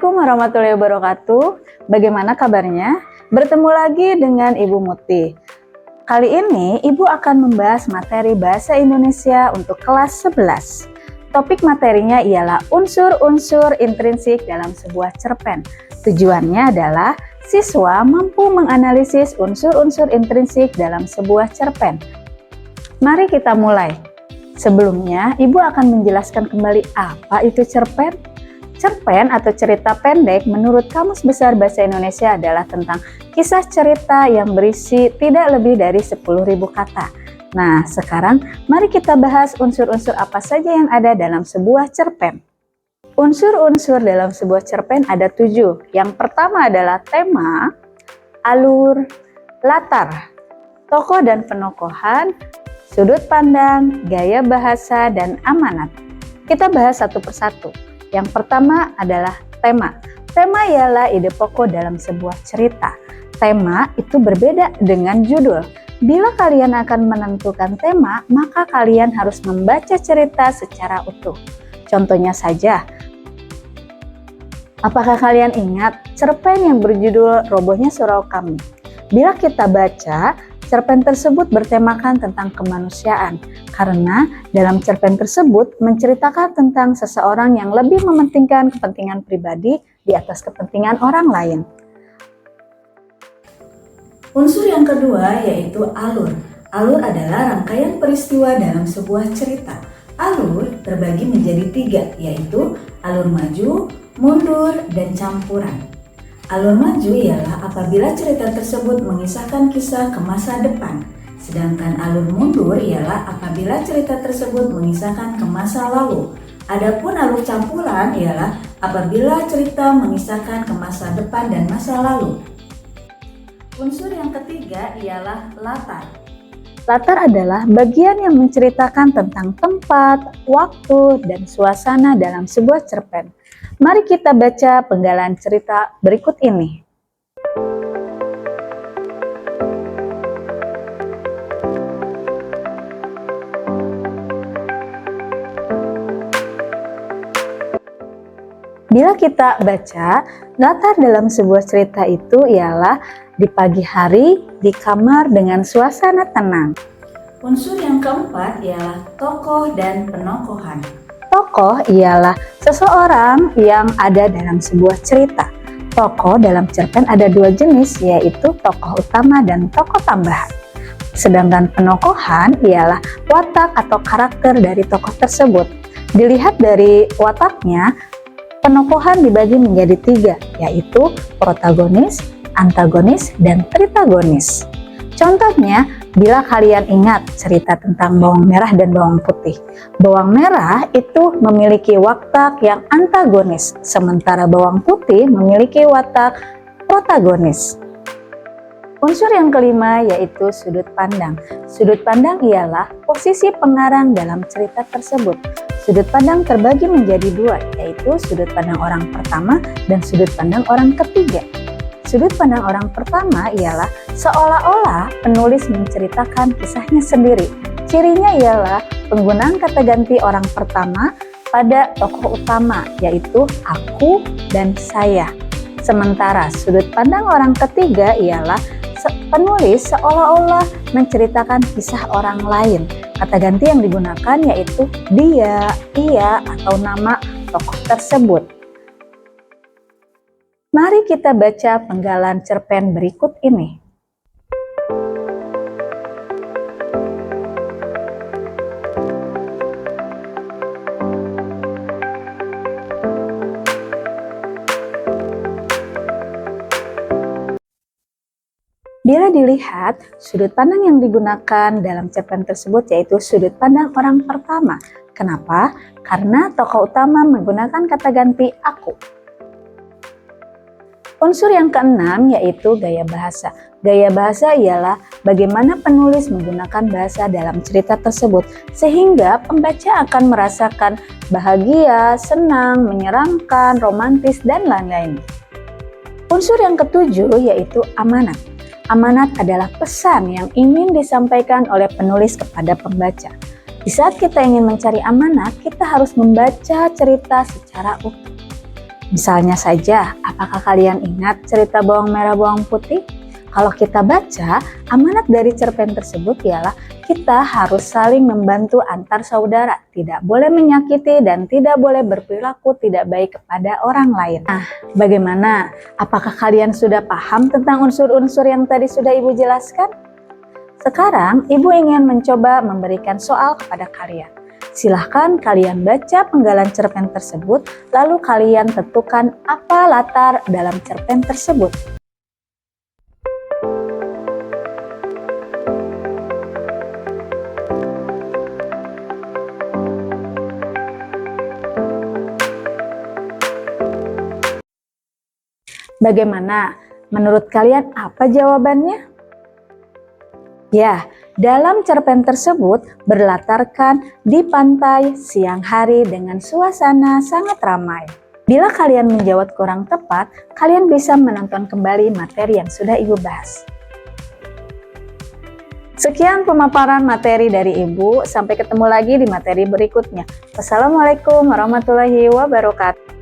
Assalamualaikum warahmatullahi wabarakatuh. Bagaimana kabarnya? Bertemu lagi dengan Ibu Muti. Kali ini Ibu akan membahas materi Bahasa Indonesia untuk kelas 11. Topik materinya ialah unsur-unsur intrinsik dalam sebuah cerpen. Tujuannya adalah siswa mampu menganalisis unsur-unsur intrinsik dalam sebuah cerpen. Mari kita mulai. Sebelumnya, Ibu akan menjelaskan kembali apa itu cerpen. Cerpen atau cerita pendek menurut Kamus Besar Bahasa Indonesia adalah tentang kisah cerita yang berisi tidak lebih dari 10.000 kata. Nah, sekarang mari kita bahas unsur-unsur apa saja yang ada dalam sebuah cerpen. Unsur-unsur dalam sebuah cerpen ada 7. Yang pertama adalah tema, alur, latar, tokoh dan penokohan, sudut pandang, gaya bahasa, dan amanat. Kita bahas satu persatu. Yang pertama adalah tema. Tema ialah ide pokok dalam sebuah cerita. Tema itu berbeda dengan judul. Bila kalian akan menentukan tema, maka kalian harus membaca cerita secara utuh. Contohnya saja, apakah kalian ingat cerpen yang berjudul Robohnya Surau Kami? Bila kita baca, cerpen tersebut bertemakan tentang kemanusiaan, karena dalam cerpen tersebut menceritakan tentang seseorang yang lebih mementingkan kepentingan pribadi di atas kepentingan orang lain. Unsur yang kedua yaitu alur. Alur adalah rangkaian peristiwa dalam sebuah cerita. Alur terbagi menjadi 3, yaitu alur maju, mundur, dan campuran. Alur maju ialah apabila cerita tersebut mengisahkan kisah ke masa depan, sedangkan alur mundur ialah apabila cerita tersebut mengisahkan ke masa lalu. Adapun alur campuran ialah apabila cerita mengisahkan ke masa depan dan masa lalu. Unsur yang ketiga ialah latar. Latar adalah bagian yang menceritakan tentang tempat, waktu, dan suasana dalam sebuah cerpen. Mari kita baca penggalan cerita berikut ini. Bila kita baca, latar dalam sebuah cerita itu ialah di pagi hari di kamar dengan suasana tenang. Unsur yang keempat ialah tokoh dan penokohan. Tokoh ialah seseorang yang ada dalam sebuah cerita. Tokoh dalam cerpen ada 2 jenis, yaitu tokoh utama dan tokoh tambahan. Sedangkan penokohan ialah watak atau karakter dari tokoh tersebut. Dilihat dari wataknya, penokohan dibagi menjadi 3, yaitu protagonis, antagonis, dan tritagonis. Contohnya, bila kalian ingat cerita tentang bawang merah dan bawang putih. Bawang merah itu memiliki watak yang antagonis, sementara bawang putih memiliki watak protagonis. Unsur yang kelima yaitu sudut pandang. Sudut pandang ialah posisi pengarang dalam cerita tersebut. Sudut pandang terbagi menjadi 2, yaitu sudut pandang orang pertama dan sudut pandang orang ketiga. Sudut pandang orang pertama ialah seolah-olah penulis menceritakan kisahnya sendiri. Cirinya ialah penggunaan kata ganti orang pertama pada tokoh utama, yaitu aku dan saya. Sementara sudut pandang orang ketiga ialah penulis seolah-olah menceritakan kisah orang lain. Kata ganti yang digunakan yaitu dia, ia, atau nama tokoh tersebut. Mari kita baca penggalan cerpen berikut ini. Bila dilihat, sudut pandang yang digunakan dalam cerpen tersebut yaitu sudut pandang orang pertama. Kenapa? Karena tokoh utama menggunakan kata ganti aku. Unsur yang keenam yaitu gaya bahasa. Gaya bahasa ialah bagaimana penulis menggunakan bahasa dalam cerita tersebut sehingga pembaca akan merasakan bahagia, senang, menyeramkan, romantis, dan lain-lain. Unsur yang ketujuh yaitu amanat. Amanat adalah pesan yang ingin disampaikan oleh penulis kepada pembaca. Di saat kita ingin mencari amanat, kita harus membaca cerita secara utuh. Misalnya saja, apakah kalian ingat cerita bawang merah bawang putih? Kalau kita baca, amanat dari cerpen tersebut ialah kita harus saling membantu antar saudara, tidak boleh menyakiti dan tidak boleh berperilaku tidak baik kepada orang lain. Nah, bagaimana? Apakah kalian sudah paham tentang unsur-unsur yang tadi sudah Ibu jelaskan? Sekarang, Ibu ingin mencoba memberikan soal kepada kalian. Silahkan kalian baca penggalan cerpen tersebut, lalu kalian tentukan apa latar dalam cerpen tersebut. Bagaimana? Menurut kalian apa jawabannya? Ya, dalam cerpen tersebut berlatarkan di pantai siang hari dengan suasana sangat ramai. Bila kalian menjawab kurang tepat, kalian bisa menonton kembali materi yang sudah Ibu bahas. Sekian pemaparan materi dari Ibu, sampai ketemu lagi di materi berikutnya. Wassalamualaikum warahmatullahi wabarakatuh.